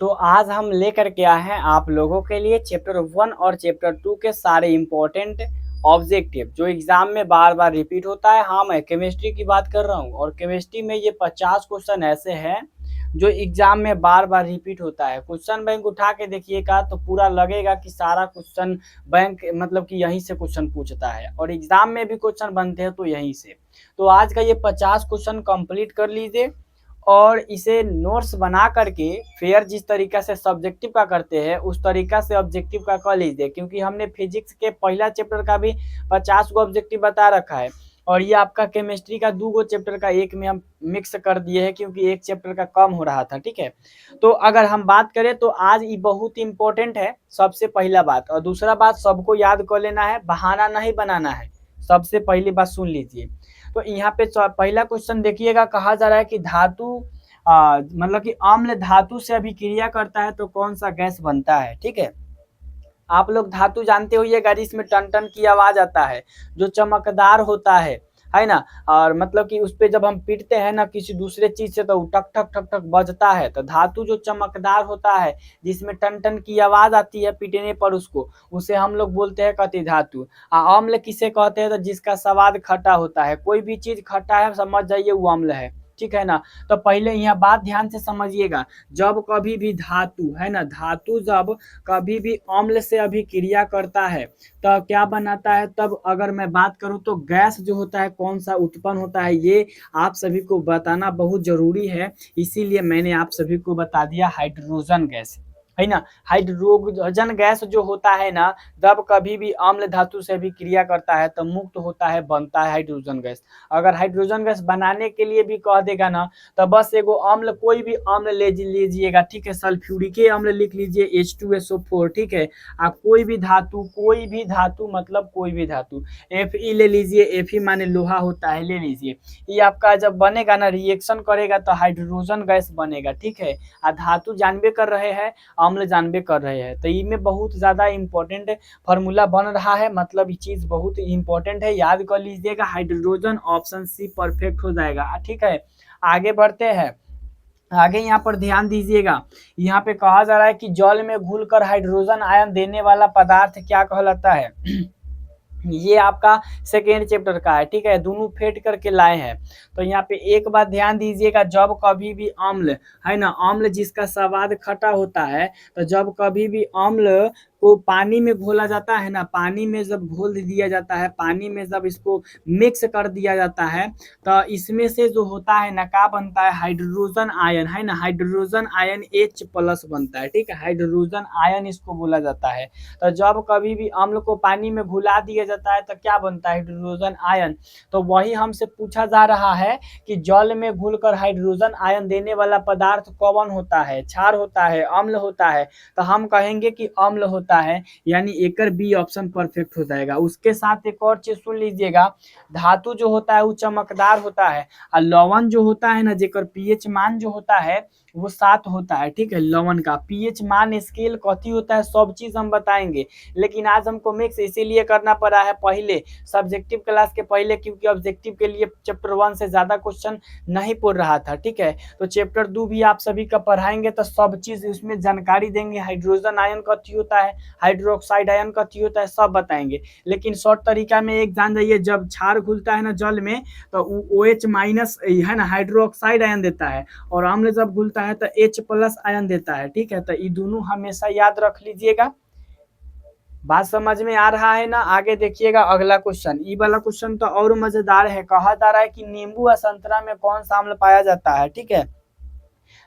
तो आज हम लेकर के आए हैं आप लोगों के लिए चैप्टर 1 और चैप्टर 2 के सारे इंपॉर्टेंट ऑब्जेक्टिव जो एग्जाम में बार बार रिपीट होता है। हाँ, मैं केमिस्ट्री की बात कर रहा हूँ और केमिस्ट्री में ये 50 क्वेश्चन ऐसे हैं जो एग्जाम में बार बार रिपीट होता है। क्वेश्चन बैंक उठा के देखिएगा तो पूरा लगेगा कि सारा क्वेश्चन बैंक मतलब कि यहीं से क्वेश्चन पूछता है और एग्जाम में भी क्वेश्चन बनते हैं तो यहीं से। तो आज का ये 50 क्वेश्चन कंप्लीट कर लीजिए और इसे नोट्स बना करके फेयर जिस तरीका से सब्जेक्टिव का करते हैं उस तरीका से ऑब्जेक्टिव का कर लीजिए, क्योंकि हमने फिजिक्स के पहला चैप्टर का भी 50 गो ऑब्जेक्टिव बता रखा है और ये आपका केमिस्ट्री का 2 गो चैप्टर का एक में हम मिक्स कर दिए हैं क्योंकि एक चैप्टर का कम हो रहा था। ठीक है, तो अगर हम बात करें तो आज ये बहुत इंपॉर्टेंट है, सबसे पहला बात। और दूसरा बात, सबको याद कर लेना है, बहाना नहीं बनाना है। सबसे पहली बात सुन लीजिए। तो यहाँ पे पहला क्वेश्चन देखिएगा, कहा जा रहा है कि धातु मतलब कि अम्ल धातु से अभिक्रिया करता है तो कौन सा गैस बनता है। ठीक है, आप लोग धातु जानते होइएगा जिसमें टन टन की आवाज आता है, जो चमकदार होता है ना। और मतलब कि उस पे जब हम पीटते हैं ना किसी दूसरे चीज से तो टक ठक ठक ठक बजता है। तो धातु जो चमकदार होता है जिसमें टन टन की आवाज आती है पीटने पर उसको, उसे हम लोग बोलते हैं कति धातु। अम्ल किसे कहते हैं? तो जिसका स्वाद खट्टा होता है। कोई भी चीज खट्टा है समझ जाइए वो अम्ल है। ठीक है ना। तो पहले यहाँ बात ध्यान से समझिएगा, जब कभी भी धातु है ना, धातु जब कभी भी अम्ल से अभिक्रिया करता है तो क्या बनाता है? तब अगर मैं बात करूं तो गैस जो होता है कौन सा उत्पन्न होता है, ये आप सभी को बताना बहुत जरूरी है। इसीलिए मैंने आप सभी को बता दिया, हाइड्रोजन गैस है ना। हाइड्रोजन गैस जो होता है ना, जब कभी भी अम्ल धातु से भी क्रिया करता है तो मुक्त होता है, बनता है हाइड्रोजन गैस। अगर हाइड्रोजन गैस बनाने के लिए भी कह देगा ना तो बस एगो अम्ल, कोई भी अम्ल ले लीजिएगा। ठीक है, सल्फ्यूरिक अम्ल लिख लीजिए H2SO4। ठीक है, आप कोई भी धातु मतलब कोई भी धातु, Fe ले लीजिए। Fe माने लोहा होता है, ले लीजिए। ये आपका जब बनेगा ना, रिएक्शन करेगा तो हाइड्रोजन गैस बनेगा। ठीक है, धातु जानबे कर रहे हैं, अम्ल जानबे कर रहे हैं, तो इनमें बहुत ज्यादा इंपॉर्टेंट फॉर्मूला बन रहा है। मतलब ये चीज बहुत इंपॉर्टेंट है, याद कर लीजिएगा। हाइड्रोजन ऑप्शन सी परफेक्ट हो जाएगा। ठीक है, आगे बढ़ते हैं। आगे यहाँ पर ध्यान दीजिएगा, यहाँ पे कहा जा रहा है कि जल में घुलकर हाइड्रोजन आयन देने वाला पदार्थ क्या कहलाता है? ये आपका सेकेंड चैप्टर का है। ठीक है, दोनों फेंट करके लाए हैं। तो यहाँ पे एक बात ध्यान दीजिएगा, जब कभी भी अम्ल है ना, अम्ल जिसका स्वाद खट्टा होता है, तो जब कभी भी अम्ल को पानी में घोला जाता है ना, पानी में जब घोल दिया जाता है, पानी में जब इसको मिक्स कर दिया जाता है तो इसमें से जो होता है ना, क्या बनता है? हाइड्रोजन आयन है ना, हाइड्रोजन आयन H+ बनता है। ठीक है, हाइड्रोजन आयन इसको बोला जाता है। तो जब कभी भी अम्ल को पानी में घुला दिया जाता है तो क्या बनता है? Hydrogen ion. तो वही हमसे पूछा जा रहा है कि जल में घुलकर हाइड्रोजन आयन देने वाला पदार्थ कौन होता है? क्षार होता है, अम्ल होता है? तो हम कहेंगे कि अम्ल होता है, यानी एकर बी ऑप्शन परफेक्ट हो जाएगा। उसके साथ एक और चीज सुन लीजिएगा, धातु जो होता है वो चमकदार होता है और लवण जो होता है ना, जेकर पीएच मान जो होता है वो 7 होता है। ठीक है, लवण का पीएच मान स्केल कथी होता है सब चीज हम बताएंगे, लेकिन आज हमको मिक्स इसीलिए करना पड़ा है पहले सब्जेक्टिव क्लास के पहले, क्योंकि ऑब्जेक्टिव के लिए चैप्टर 1 से ज्यादा क्वेश्चन नहीं पढ़ रहा था। ठीक है, तो चैप्टर 2 भी आप सभी का पढ़ाएंगे तो सब चीज उसमें जानकारी देंगे। हाइड्रोजन आयन कथी होता है, हाइड्रोक्साइड आयन कथी होता है, सब बताएंगे। लेकिन शॉर्ट तरीका में एक जान जाइए, जब क्षार घुलता है ना जल में तो OH- है ना, हाइड्रोक्साइड आयन देता है, और अम्ल जब घुलता है तो H+ आयन देता है। ठीक है, तो ये दोनों हमेशा याद रख लीजिएगा। बात समझ में आ रहा है ना? आगे देखिएगा अगला क्वेश्चन, ये वाला क्वेश्चन तो और मजेदार है। कहा जा रहा है कि नींबू और संतरा में कौन सा अम्ल पाया जाता है? ठीक है,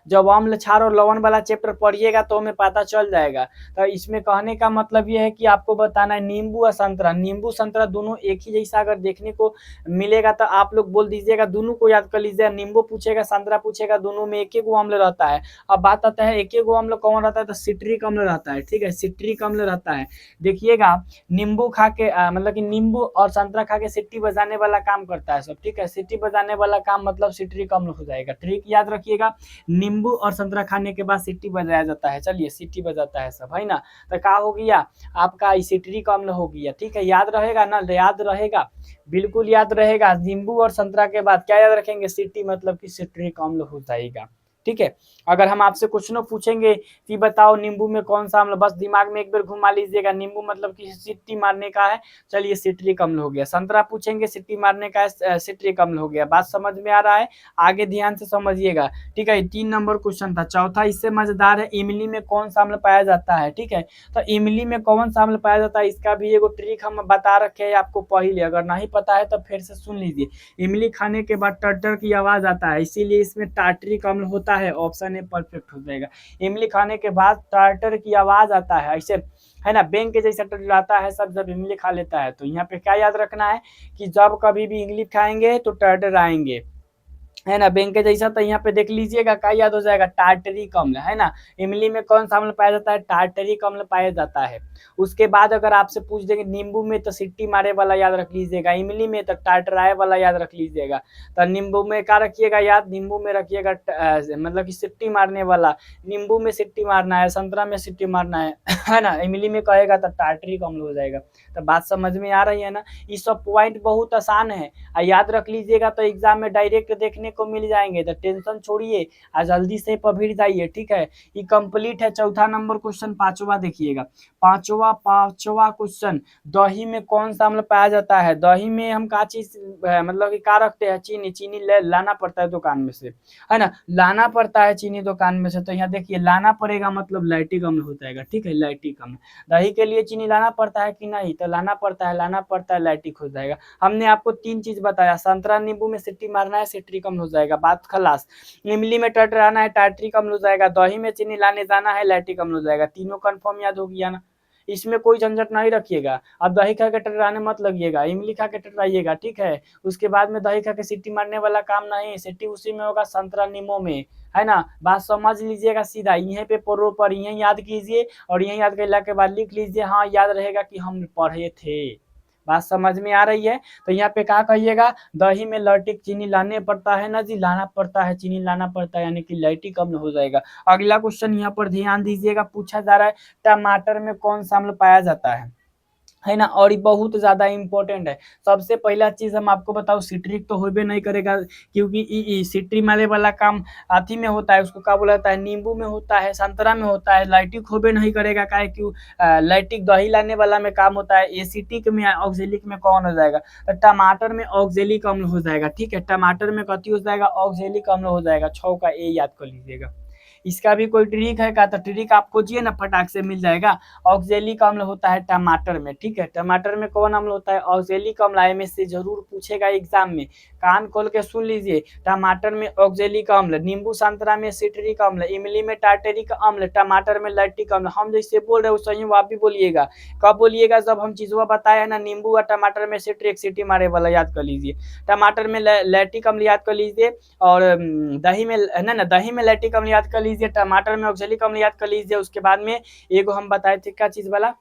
जब अम्ल, क्षार और लवण वाला चैप्टर पढ़िएगा तो हमें पता चल जाएगा। तो इसमें कहने का मतलब ये है कि आपको बताना है नींबू और संतरा, नींबू संतरा दोनों एक ही जैसा अगर देखने को मिलेगा तो आप लोग बोल दीजिएगा, दोनों को याद कर लीजिएगा। नींबू पूछेगा, संतरा पूछेगा, दोनों में एक एक अम्ल रहता है। अब बात आता है एक एक अम्ल कौन रहता है, तो सिट्रिक अम्ल रहता है। ठीक है, सिट्रिक अम्ल रहता है। देखिएगा, नींबू खा के मतलब कि नींबू और संतरा खा के सिट्टी बजाने वाला काम करता है सब। ठीक है, सिट्टी बजाने वाला काम मतलब सिट्रिक अम्ल हो जाएगा। ट्रिक याद रखिएगा, नींबू और संतरा खाने के बाद सिट्टी बजाया जाता है। चलिए, सिट्टी बजाता है सब, है ना। तो क्या हो गया आपका? सिट्रिक अम्ल हो गया। ठीक है, याद रहेगा ना? याद रहेगा, बिल्कुल याद रहेगा। नींबू और संतरा के बाद क्या याद रखेंगे? सिट्टी, मतलब कि सिट्रिक अम्ल हो जाएगा। ठीक है। अगर हम आपसे क्वेश्चन पूछेंगे कि बताओ नींबू में कौन सा अम्ल, बस दिमाग में एक बार घुमा लीजिएगा, नींबू मतलब कि सिट्टी मारने का है, चलिए सिट्रिक अम्ल हो गया। संतरा पूछेंगे सिट्टी मारने का है, सिट्रिक अम्ल हो गया। बात समझ में आ रहा है? आगे ध्यान से समझिएगा, ठीक है। 3 नंबर क्वेश्चन था। चौथा इससे मजेदार है, इमली में कौन सा अम्ल पाया जाता है, ठीक है। तो इमली में कौन सा अम्ल पाया जाता है, इसका भी एगो ट्रिक हम बता रखे हैं आपको पहले, अगर नहीं पता है तो फिर से सुन लीजिए। इमली खाने के बाद टर की आवाज आता है, इसीलिए इसमें टार्टरिक अम्ल होता है। ऑप्शन ए परफेक्ट हो जाएगा। इमली खाने के बाद टार्टर की आवाज आता है, ऐसे है ना, बैंक के जैसा टटलाता है सब जब इमली खा लेता है। तो यहाँ पे क्या याद रखना है कि जब कभी भी इमली खाएंगे तो टार्टर आएंगे, है ना, बैंक के जैसा। तो यहाँ पे देख लीजिएगा क्या याद हो जाएगा, टार्टरिक अम्ल, है ना। इमली में कौन सा अम्ल पाया जाता है, टार्टरिक अम्ल पाया जाता है। उसके बाद अगर आपसे पूछ देंगे नींबू में, तो सिट्टी मारे वाला याद रख लीजिएगा, इमली में तो टार्टराए वाला याद रख लीजिएगा। तो नींबू में क्या रखिएगा याद, नींबू में रखिएगा मतलब कि सिट्टी मारने वाला, नींबू में सिट्टी मारना है, संतरा में सिट्टी मारना है है ना। इमली में कहेगा तो टार्टरिक अम्ल हो जाएगा। तो बात समझ में आ रही है ना। ये सब पॉइंट बहुत आसान है, याद रख लीजिएगा तो एग्जाम में डायरेक्ट देखने को मिल जाएंगे। तो टेंशन छोड़िए, आज जल्दी से पढ़ जाइए, ठीक है। ये कंप्लीट है। चौथा नंबर क्वेश्चन, पांचवा देखिएगा, पांचवा क्वेश्चन, दही में कौन सा अम्ल पाया जाता है। दही में हम का चीज मतलब कि क्या रखते हैं, चीनी, चीनी लाना पड़ता है दुकान में से, है ना, लाना पड़ता है चीनी दुकान में से। तो यहाँ देखिए लाना पड़ेगा मतलब लैक्टिक अम्ल हो जाएगा, ठीक है, लैक्टिक अम्ल। दही के लिए चीनी लाना पड़ता है कि नहीं, तो लाना पड़ता है, लैक्टिक हो जाएगा। हमने आपको 3 चीज बताया, संतरा नींबू में सिट्टी मारना है, सिट्रिक अम्ल हो जाएगा, बात खलास। इमली में टटराना है, टार्टरिक अम्ल हो जाएगा। दही में चीनी लाने जाना है, लैक्टिक अम्ल हो जाएगा। तीनों कंफर्म याद हो गया ना, इसमें कोई झंझट नहीं रखिएगा। अब दही खा के टटराने मत लगिएगा, इमली खा के टटराइएगा, ठीक है। उसके बाद में दही खा के सिट्टी मारने वाला काम नहीं, सिट्टी उसी में होगा संतरा नींबू में, है ना। बात समझ लीजिएगा सीधा, यहीं पे पढ़ो पर यहीं याद कीजिए, और यहीं याद करने के बाद लिख लीजिए, हाँ याद रहेगा कि हम पढ़े थे। बात समझ में आ रही है। तो यहाँ पे क्या कहिएगा, दही में लैक्टिक चीनी लाने पड़ता है ना जी, लाना पड़ता है, चीनी लाना पड़ता है, यानी कि लैक्टिक अम्ल हो जाएगा। अगला क्वेश्चन यहाँ पर ध्यान दीजिएगा, पूछा जा रहा है टमाटर में कौन सा अम्ल पाया जाता है ना। और ये बहुत ज्यादा इंपॉर्टेंट है। सबसे पहला चीज हम आपको बताओ, सिट्रिक तो होबे नहीं करेगा, क्योंकि सिट्री मारे वाला काम अथी में होता है, उसको क्या बोला जाता है, नींबू में होता है, संतरा में होता है। लैक्टिक होबे नहीं करेगा, काहे क्यों, लैक्टिक दही लाने वाला में काम होता है। एसिटिक में, ऑक्जेलिक में कौन हो जाएगा, तो टमाटर में ऑक्जेलिक अम्ल हो जाएगा, ठीक है। टमाटर में कथी हो जाएगा, ऑक्जेलिक अम्ल हो जाएगा। 6 का ए याद कर लीजिएगा। इसका भी कोई ट्रिक है का, तो ट्रिक आप खोजिए ना, फटाक से मिल जाएगा। ऑक्जेलिक अम्ल होता है टमाटर में, ठीक है। टमाटर में कौन अम्ल होता है, ऑक्जेलिक अम्ल। आईएमएस जरूर पूछेगा एग्जाम में, कान खोल के सुन लीजिए। टमाटर में ऑक्जेलिक अम्ल, नींबू संतरा में सिट्रिक अम्ल, इमली में टार्टरिक अम्ल, टमाटर में लैक्टिक अम्ल। हम जैसे बोल रहे हो सही आप भी बोलिएगा। कब बोलिएगा, जब हम चीजों बताए ना, नींबू और टमाटर में सिट्रिक, सिटी मारे वाला याद कर लीजिए। टमाटर में लैक्टिक अम्ल याद कर लीजिए, और दही में ना दही में लैक्टिक अम्ल याद कर लीजिए, टमाटर में ऑक्जेलिक अम्ल याद कर लीजिए। उसके बाद में एगो हम बताए थे क्या चीज वाला,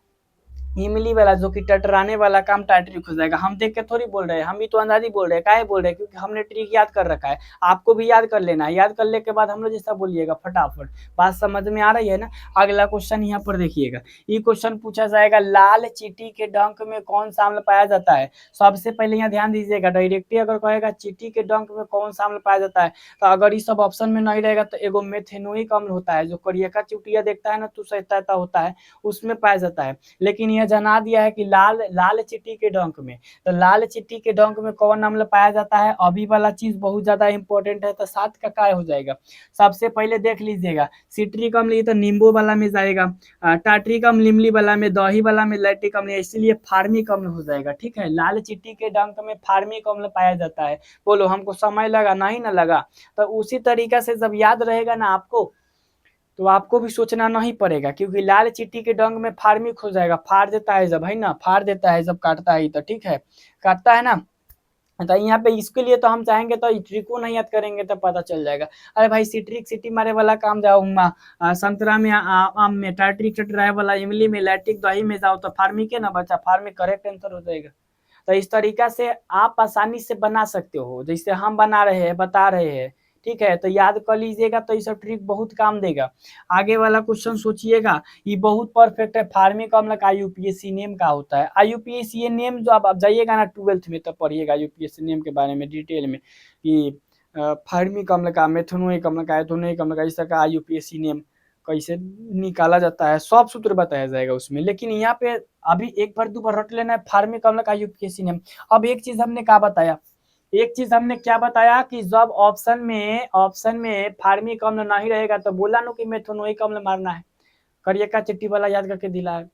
इमली वाला, जो कि टटराने वाला काम टार्टरिक हो जाएगा। हम देख के थोड़ी बोल रहे हैं, हम भी तो अंदाजी बोल रहे हैं, काहे बोल रहे हैं, क्योंकि हमने ट्रिक याद कर रखा है। आपको भी याद कर लेना है, याद करने के बाद हम लोग जैसा बोलिएगा फटाफट। बात समझ में आ रही है ना। अगला क्वेश्चन यहाँ पर देखिएगा, ये क्वेश्चन पूछा जाएगा, लाल चींटी के डंक में कौन सा अम्ल पाया जाता है। सबसे पहले यहाँ ध्यान दीजिएगा, डायरेक्टली अगर कहेगा चींटी के डंक में कौन सा अम्ल पाया जाता है, तो अगर ये सब ऑप्शन में नहीं रहेगा तो एगो मेथेनोइक अम्ल होता है, जो करियका चुटिया देखता है ना, तो सहता होता है, उसमें पाया जाता है। लेकिन यह जना दिया है कि लाल चींटी के डंक में, तो लाल चींटी के डंक में कौन अम्ल पाया जाता है। अभी वाला चीज बहुत ज्यादा इंपॉर्टेंट है, तो 7 का काय हो जाएगा। सबसे पहले देख लीजिएगा, सिट्रिक अम्ल ये तो नींबू वाला में जाएगा, टार्टरिक अम्ल इमली वाला में, दही वाला में लैक्टिक अम्ल, इसलिए फार्मिक अम्ल हो जाएगा, ठीक है। लाल चींटी के डंक में फार्मिक अम्ल पाया जाता है। बोलो हमको समय लगा, नहीं ना लगा। तो उसी तरीका से जब याद रहेगा ना आपको, तो आपको भी सोचना नहीं पड़ेगा, क्योंकि लाल चींटी के डंक में फार्मिक हो जाएगा। फाड़ देता है जब, है ना, फाड़ देता है जब काटता है, तो ठीक है, काटता है ना। तो यहाँ पे इसके लिए तो हम चाहेंगे तो ट्रिको नहीं याद करेंगे तो पता चल जाएगा। अरे भाई सिट्रिक सिटी मारे वाला काम जाओ, संतरा में, आम में टार्टरिक टटराए वाला, इमली में, लैक्टिक दही में जाओ, तो फार्मिक है ना बच्चा, फार्मिक करेक्ट आंसर हो जाएगा। तो इस तरीका से आप आसानी से बना सकते हो, जैसे हम बना रहे हैं, बता रहे हैं, ठीक है। तो याद कर लीजिएगा, तो ये सब ट्रिक बहुत काम देगा। आगे वाला क्वेश्चन सोचिएगा, ये बहुत परफेक्ट है। फार्मिक अम्ल का यूपीएससी नेम का होता है। आईयूपीएससी ये नेम जो आप जाइएगा ना 12th में, तब पढ़िएगा यूपीएससी नेम के बारे में डिटेल में, कि फार्मिक अम्ल का, मेथनोइक अम्ल का, एथेनोइक अम्ल का, इसका आईयूपीएसी नेम कैसे निकाला जाता है, सब सूत्र बताया जाएगा उसमें। लेकिन यहाँ पे अभी एक बार दो बार रट लेना है फार्मिक अम्ल का आईयूपीएसी नेम। अब एक चीज हमने क्या बताया, एक चीज हमने क्या बताया कि जब ऑप्शन में फार्मिक अम्ल नहीं रहेगा तो बोला नो कि मेथनोइक अम्ल मारना है। करिएका चिट्ठी वाला याद करके दिला है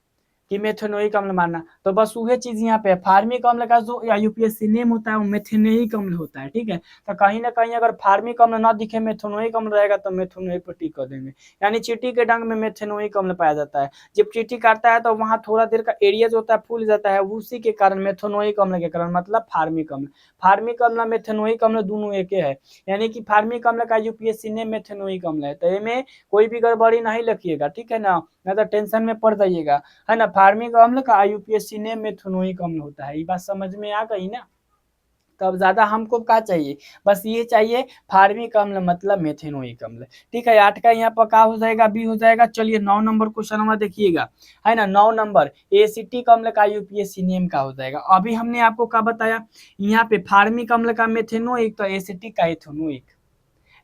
कि मेथेनोइक अम्ल मारना। तो बस वही चीज यहाँ पे फार्मिक अम्ल का जो यूपीएससी नेम होता है वो मेथेनोइक अम्ल होता है, ठीक है। तो कहीं ना कहीं अगर फार्मिक अम्ल ना दिखे, मेथेनोइक अम्ल रहेगा तो मेथेनोइक पर टिक कर देंगे, यानी चींटी के डंग में मेथेनोइक अम्ल पाया जाता है। जब चींटी काटता है तो वहां थोड़ा देर का एरिया जो होता है फूल जाता है, उसी के कारण मेथेनोइक अम्ल के कारण, मतलब फार्मिक अम्ल। फार्मिक अम्ल मेथेनोइक अम्ल दोनों एक है, यानी कि फार्मिक अम्ल का यूपीएससी नेम मेथेनोइक अम्ल है। तो इसमें कोई भी गड़बड़ी नहीं लिखिएगा, ठीक है ना, नहीं तो टेंशन में पड़ जाइएगा, है ना। फार्मिक अम्ल का आईयूपीएसी नेम मेथनोइक अम्ल होता है। ये बात समझ में आ गई ना। तो अब ज्यादा हमको क्या चाहिए, बस ये चाहिए फार्मिक अम्ल मतलब मेथेनोइक अम्ल, ठीक है। 8 का यहाँ पर क्या हो जाएगा, बी हो जाएगा। चलिए 9 नंबर क्वेश्चन में देखिएगा, है ना। 9 नंबर एसिटिक अम्ल का यूपीएससी नेम का हो जाएगा। अभी हमने आपको क्या बताया, यहाँ पे फार्मिक अम्ल का मेथेनोइक, तो एसिटिक का एथेनोइक।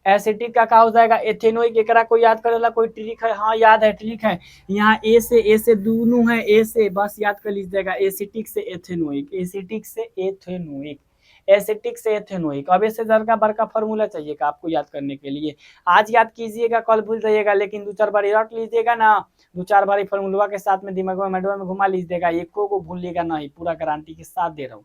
एसिटिक का हो जाएगा एथेनोइक। एकरा को याद करेला कोई ट्रिक है, हाँ याद है, ट्रिक है। यहाँ ए से दोनों है, ए से बस याद कर लीजिएगा, एसिटिक से एथेनोइक, एसिटिक से एथेनोइक, एसिटिक से एथेनोइक। अब इससे बड़का बड़का फॉर्मूला चाहिएगा आपको याद करने के लिए, आज याद कीजिएगा कल भूल जाइएगा, लेकिन 2-4 बार रट लीजिएगा ना, 2-4 बार फॉर्मूला के साथ में दिमाग में घुमा लीजिएगा, एको को भूलिएगा नहीं, पूरा गारंटी के साथ दे रहा हूँ।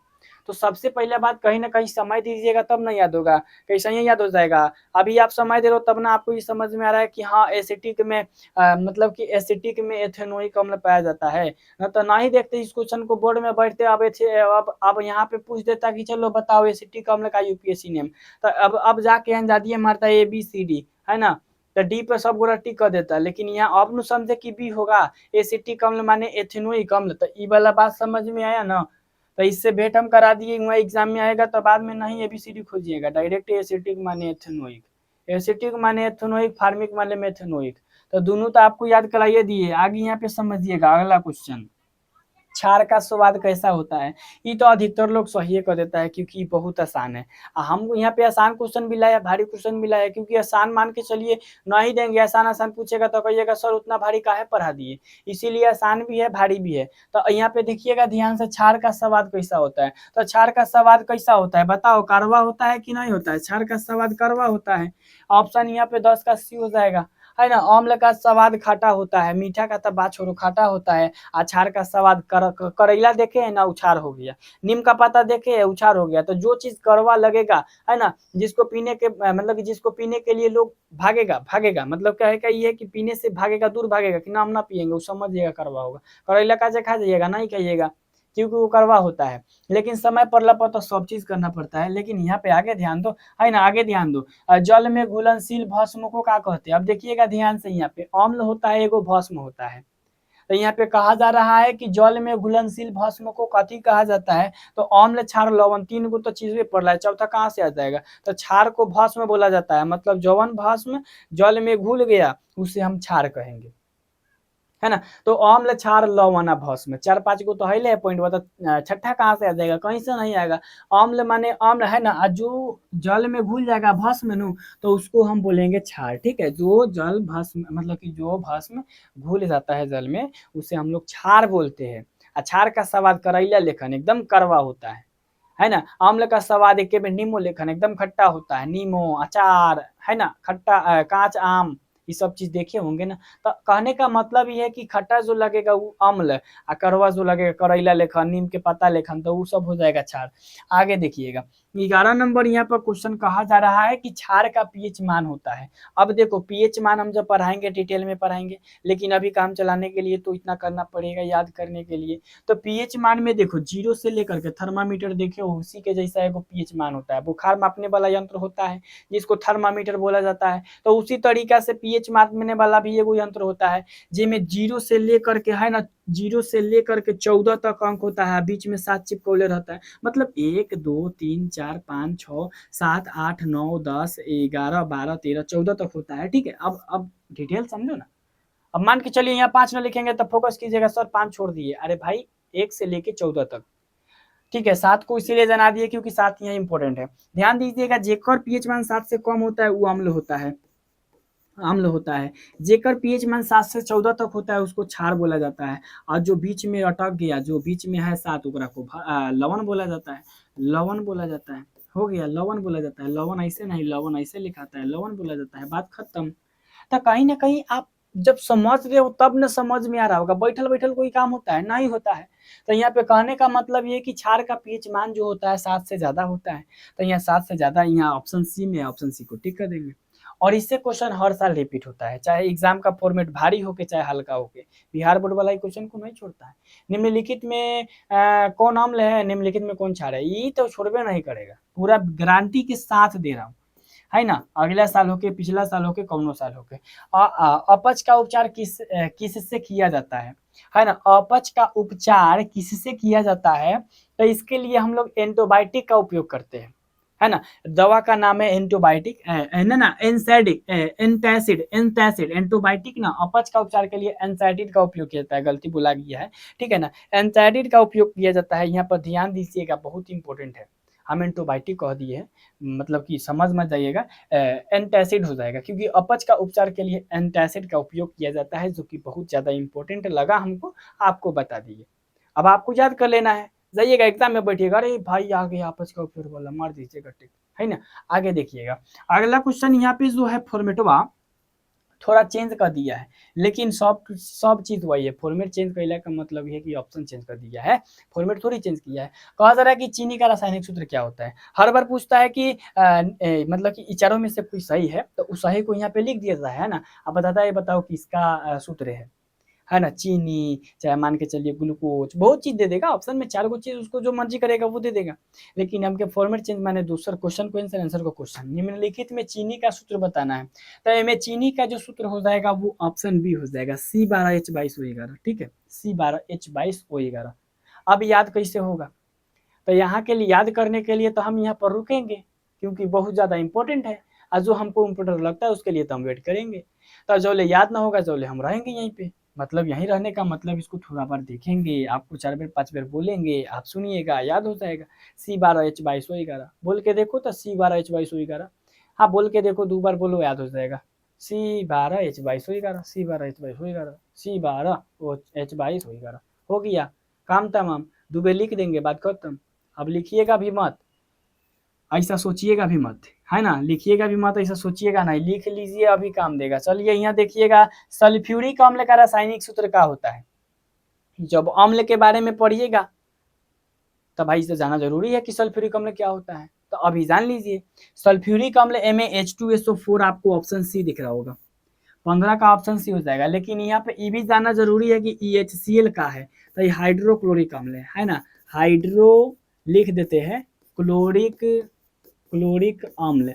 तो सबसे पहले बात, कहीं ना कहीं समय दीजिएगा तब ना याद होगा, कैसे ही याद हो जाएगा। अभी आप समय दे रहे हो तब ना आपको ये समझ में आ रहा है कि हाँ एसिटिक में मतलब कि एसिटिक में एथेनोइक अम्ल पाया जाता है। न तो ना ही देखते इस क्वेश्चन को बोर्ड में बैठते, अब यहाँ पे पूछ देता कि चलो बताओ एसिटिक अम्ल का यूपीएससी नेम, तो अब जाके अंजादिए मारता है ABCD, है ना। तो डी पे सब गोरा टिक कर देता है, लेकिन यहाँ अब न समझे कि बी होगा, एसिटिक अम्ल माने एथेनोइक अम्ल। तो ये वाला बात समझ में आया ना। तो इससे भेंट हम करा दिए, वहाँ एग्जाम में आएगा तो बाद में नहीं ABCD खोजिएगा, डायरेक्ट एसिटिक माने एथेनोइक, एसिटिक माने एथेनोइक, फार्मिक माने मेथेनोइक। तो दोनों तो आपको याद कराइए दिए। आगे यहाँ पे समझिएगा अगला क्वेश्चन, क्षार का स्वाद कैसा होता है। ये तो अधिकतर लोग सही कर देता है क्योंकि बहुत आसान है। हम यहाँ पे आसान क्वेश्चन भी लाया, भारी क्वेश्चन भी लाया, क्योंकि आसान मान के चलिए नहीं देंगे, आसान आसान पूछेगा तो कहिएगा सर उतना भारी काहे पढ़ा दिए, इसीलिए आसान भी है भारी भी है। तो यहाँ पे देखिएगा ध्यान से, क्षार का स्वाद कैसा होता है। तो क्षार का स्वाद कैसा होता है बताओ, कड़वा होता है कि नहीं होता है, क्षार का स्वाद कड़वा होता है। ऑप्शन यहाँ पे 10 का सी हो जाएगा, है ना। अम्ल का स्वाद खट्टा होता है, मीठा का तो बात छोड़ो, खट्टा होता है। अचार का स्वाद करेला देखे है ना, उछार हो गया। नीम का पत्ता देखे है, उछार हो गया। तो जो चीज कड़वा लगेगा, है ना, जिसको पीने के मतलब कि जिसको पीने के लिए लोग भागेगा भागेगा, मतलब क्या है कि ये कि पीने से भागेगा, दूर भागेगा कि ना हम ना पियेंगे, वो समझिएगा कड़वा होगा। करेला का खा जाइएगा, नहीं खाइएगा, क्योंकि वो कड़वा होता है। लेकिन समय पड़ला पर तो सब चीज करना पड़ता है। लेकिन यहाँ पे आगे ध्यान दो, है ना, आगे ध्यान दो। जल में घुलनशील भस्म को क्या कहते हैं। अब देखिएगा ध्यान से, यहाँ पे अम्ल होता है, एगो भस्म होता है। तो यहाँ पे कहा जा रहा है कि जल में घुलनशील भस्म को कथी कहा जाता है। तो अम्ल, क्षार, लवण, तीन को तो चीजें पड़ रहा है, चौथा कहाँ से आ जाएगा। तो क्षार को भस्म बोला जाता है, मतलब जवन भस्म जल में घुल गया उसे हम क्षार कहेंगे, है ना। तो अम्ल, क्षार, लवण, भस्म, 4-5 को तो है पॉइंट, बता छठा कहाँ से आ जाएगा, कहीं से नहीं आएगा। अम्ल माने अम्ल, है ना, जो जल में घुल जाएगा भस्म नु, तो उसको हम बोलेंगे क्षार, ठीक है। जो जल भस्म मतलब कि जो भस्म घुल जाता है जल में, उसे हम लोग क्षार बोलते हैं। क्षार का स्वाद करेला लेखन एकदम कड़वा होता है ना। अम्ल का स्वाद एक नींबू लेखन एकदम खट्टा होता है, नींबू, अचार, है ना, खट्टा कांच आम, ये सब चीज देखे होंगे ना। तो कहने का मतलब ये है कि खट्टा जो लगेगा वो अम्ल, और कड़वा जो लगेगा करेला लेखन, नीम के पत्ता लेखन, तो वो सब हो जाएगा क्षार। आगे देखिएगा 11 नंबर यहाँ पर क्वेश्चन कहा जा रहा है कि क्षार का पीएच मान होता है। अब देखो पीएच मान हम जब पढ़ाएंगे डिटेल में पढ़ाएंगे, लेकिन अभी काम चलाने के लिए तो इतना करना पड़ेगा याद करने के लिए। तो पीएच मान में देखो 0 से लेकर के, थर्मामीटर देखे हो उसी के जैसा एगो पीएच मान होता है, बुखार मापने वाला यंत्र होता है जिसको थर्मामीटर बोला जाता है। तो उसी तरीका से पीएच मापने वाला भी एगो यंत्र होता है, जिसमें 0 से लेकर के, है ना, 0 से लेकर के 14 तक अंक होता है, बीच में 7 चिपकौले रहता है। मतलब 1 2 3 4 5 6 7 8 9 10 11 12 13 14 तक होता है, ठीक है। अब डिटेल समझो ना। अब मान के चलिए यहाँ 5 न लिखेंगे तो फोकस कीजिएगा, सर 5 छोड़ दिए, अरे भाई 1 से लेके 14 तक। ठीक है, 7 को इसीलिए जना दिए क्योंकि 7 यहाँ इंपॉर्टेंट है। ध्यान दीजिएगा, जेकर पीएच मान 7 से कम होता है वो अम्ल होता है, अम्ल होता है। जेकर पीएच मान 7 से 14 तक होता है उसको क्षार बोला जाता है। और जो बीच में अटक गया, जो बीच में है 7, ओकरा को लवण बोला जाता है, लवण बोला जाता है। हो गया, लवण बोला जाता है। लवण ऐसे नहीं, लवण ऐसे लिखाता है, लवण बोला जाता है, बात खत्म। तो कहीं ना कहीं आप जब समझ रहे हो तब न समझ में आ रहा होगा, बैठल बैठल कोई काम होता है, नहीं होता है। तो यहाँ पे कहने का मतलब ये कि क्षार का पीएच मान जो होता है 7 से ज्यादा होता है। तो यहाँ 7 से ज्यादा, यहाँ ऑप्शन सी में, ऑप्शन सी को टिक कर देंगे। और इससे क्वेश्चन हर साल रिपीट होता है, चाहे एग्जाम का फॉर्मेट भारी हो के चाहे हल्का हो के, बिहार बोर्ड वाला क्वेश्चन को नहीं छोड़ता है। निम्नलिखित में कौन अम्ल है, निम्नलिखित में कौन क्षार है, ये तो छोड़बे नहीं करेगा, पूरा गारंटी के साथ दे रहा हूँ, है ना। अगला साल होके, पिछला साल होके, कौनो साल होके। अपच का उपचार किससे किया जाता है ना। अपच का उपचार किससे किया जाता है, तो इसके लिए हम लोग एंटीबायोटिक का उपयोग करते हैं, है ना। दवा का नाम है एंटीबायोटिक, ना एंसैडिक, एंटासिड, एंटासिड, एंटीबायोटिक ना। अपच का उपचार के लिए एंसाइडिड का उपयोग किया जाता है, गलती बोला गया है, ठीक है ना। एंसाइडिड का उपयोग किया जाता है, यहाँ पर ध्यान दीजिएगा, बहुत इंपॉर्टेंट है। हम एंटीबायोटिक कह दिए हैं, मतलब कि समझ मत जाइएगा, एंटासिड हो जाएगा, क्योंकि अपच का उपचार के लिए एंटासिड का उपयोग किया जाता है, जो कि बहुत ज्यादा इंपॉर्टेंट लगा हमको, आपको बता दिए। अब आपको याद कर लेना है, जाइएगा एग्जाम में बैठिएगा, अरे भाई आ गया आपस का उपयोग वाला, मार दीजिएगा टिक, है ना। आगे देखिएगा, अगला क्वेश्चन यहाँ पे जो है फॉर्मेटवा थोड़ा चेंज कर दिया है, लेकिन सब चीज वही है। फॉर्मेट चेंज करने का मतलब ये है कि ऑप्शन चेंज कर दिया है, फॉर्मेट थोड़ी चेंज किया है। कहा जा रहा है कि चीनी का रासायनिक सूत्र क्या होता है। हर बार पूछता है कि मतलब कि चारों में से कोई सही है, तो उस सही को यहाँ पे लिख दिया जाता है ना। अब बताता है, बताओ किसका सूत्र है ना। चीनी, चाहे मान के चलिए ग्लूकोज, बहुत चीज दे देगा ऑप्शन में, 4 गो चीज, उसको जो मर्जी करेगा वो दे देगा। लेकिन हमके फॉर्मेट चेंज माने दूसरा क्वेश्चन को आंसर, आंसर को क्वेश्चन। निम्नलिखित में चीनी का सूत्र बताना है, तो इनमें चीनी का जो सूत्र हो जाएगा वो ऑप्शन बी हो जाएगा, C12H22O11, ठीक है, C12H22O11। अब याद कैसे होगा, तो यहाँ के लिए याद करने के लिए तो हम यहाँ पर रुकेंगे, क्योंकि बहुत ज्यादा इंपॉर्टेंट है, और जो हमको इम्पोर्टेंट लगता है उसके लिए तो हम वेट करेंगे। तो जोले याद ना होगा जोले हम रहेंगे यहीं पे, मतलब यहीं रहने का मतलब इसको थोड़ा बार देखेंगे, आपको 4 बार 5 बार बोलेंगे, आप सुनिएगा, याद हो जाएगा। C12H22O11 बोल के देखो, तो C12H22O11, हाँ बोल के देखो, 2 बार बोलो, याद हो जाएगा। C12H22O11, C12H22O11, C12H22O11, हो गया, काम तमाम। दुबे लिख देंगे, बात खत्म। अब लिखिएगा भी मत, ऐसा सोचिएगा भी मत, है ना, लिखिएगा भी मत, ऐसा सोचिएगा नहीं, लिख लीजिए, अभी काम देगा। चलिए यहाँ देखिएगा, सल्फ्यूरिक अम्ल का रासायनिक सूत्र क्या होता है। जब अम्ल के बारे में पढ़िएगा तब भाई से जाना जरूरी है कि सल्फ्यूरिक अम्ल क्या होता है, तो अभी जान लीजिए। सल्फ्यूरिक अम्ल MaH2SO4, आपको ऑप्शन सी दिख रहा होगा, 15 का ऑप्शन सी हो जाएगा। लेकिन यहाँ पे ये भी जानना जरूरी है कि EHCl का है, तो ये हाइड्रोक्लोरिक अम्ल है ना। हाइड्रो लिख देते हैं, क्लोरिक अम्ल,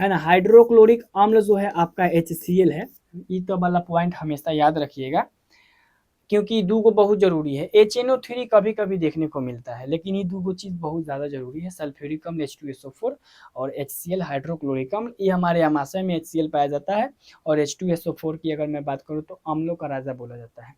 है ना। हाइड्रोक्लोरिक अम्ल जो है आपका HCl है। ये तो वाला पॉइंट हमेशा याद रखिएगा, क्योंकि 2 गो बहुत जरूरी है। HNO3 कभी कभी देखने को मिलता है, लेकिन ये 2 गो चीज बहुत ज्यादा जरूरी है, सल्फ्यूरिक अम्ल H2SO4 और HCl हाइड्रोक्लोरिक अम्ल। ये हमारे आमाशय में HCl पाया जाता है, और H2SO4 की अगर मैं बात करूँ तो अम्लों का राजा बोला जाता है,